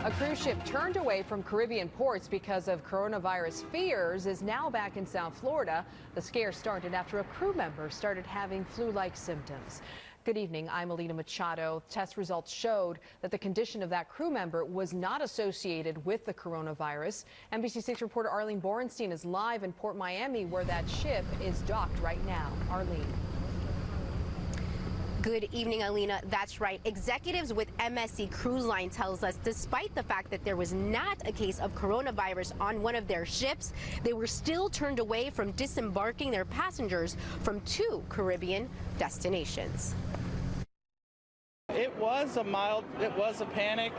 A cruise ship turned away from Caribbean ports because of coronavirus fears is now back in South Florida. The scare started after a crew member started having flu-like symptoms. Good evening, I'm Alina Machado. Test results showed that the condition of that crew member was not associated with the coronavirus. NBC6 reporter Arlene Borenstein is live in Port Miami, where that ship is docked right now. Arlene. Good evening, Alina. That's right. Executives with MSC Cruise Line tells us despite the fact that there was not a case of coronavirus on one of their ships, they were still turned away from disembarking their passengers from 2 Caribbean destinations. It was a panic,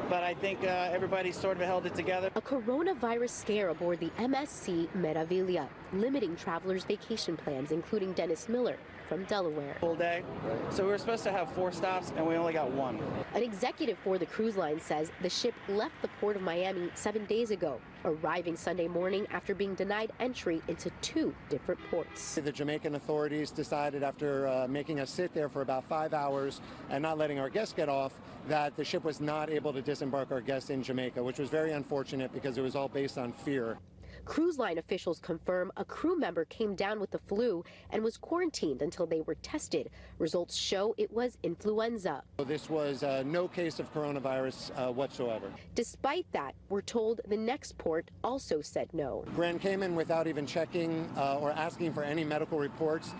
but I think everybody sort of held it together. A coronavirus scare aboard the MSC Meraviglia, limiting travelers' vacation plans, including Dennis Miller from Delaware. Full day. So we were supposed to have 4 stops and we only got 1. An executive for the cruise line says the ship left the port of Miami 7 days ago, arriving Sunday morning after being denied entry into 2 different ports. The Jamaican authorities decided after making us sit there for about 5 hours and not letting our guests get off that the ship was not able to disembark our guests in Jamaica, which was very unfortunate because it was all based on fear. Cruise line officials confirm a crew member came down with the flu and was quarantined until they were tested. Results show it was influenza. This was no case of coronavirus whatsoever. Despite that, we're told the next port also said no. Grand Cayman, without even checking or asking for any medical reports,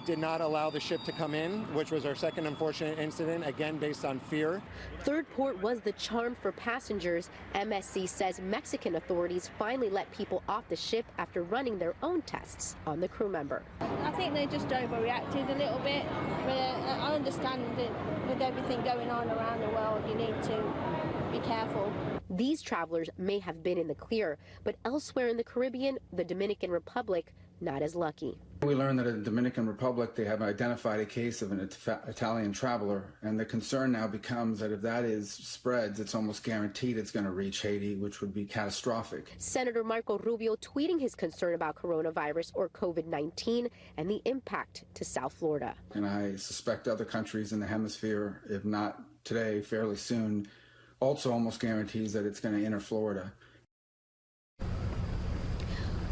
did not allow the ship to come in, which was our second unfortunate incident, again based on fear. Third port was the charm for passengers. MSC says Mexican authorities finally let people off the ship after running their own tests on the crew member. I think they just overreacted a little bit. I understand that with everything going on around the world, you need to be careful. These travelers may have been in the clear, but elsewhere in the Caribbean, the Dominican Republic, not as lucky. We learned that in the Dominican Republic they have identified a case of an Italian traveler, and the concern now becomes that if that spreads, it's almost guaranteed it's going to reach Haiti, which would be catastrophic. Senator Marco Rubio tweeting his concern about coronavirus or COVID-19 and the impact to South Florida. And I suspect other countries in the hemisphere, if not today, fairly soon, also almost guarantees that it's going to enter Florida.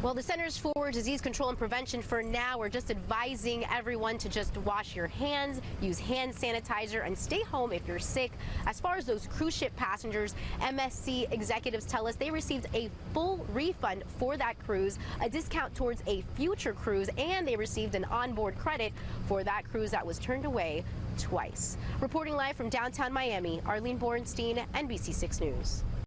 Well, the Centers for Disease Control and Prevention for now are just advising everyone to just wash your hands, use hand sanitizer, and stay home if you're sick. As far as those cruise ship passengers, MSC executives tell us they received a full refund for that cruise, a discount towards a future cruise, and they received an onboard credit for that cruise that was turned away twice. Reporting live from downtown Miami, Arlene Borenstein, NBC6 News.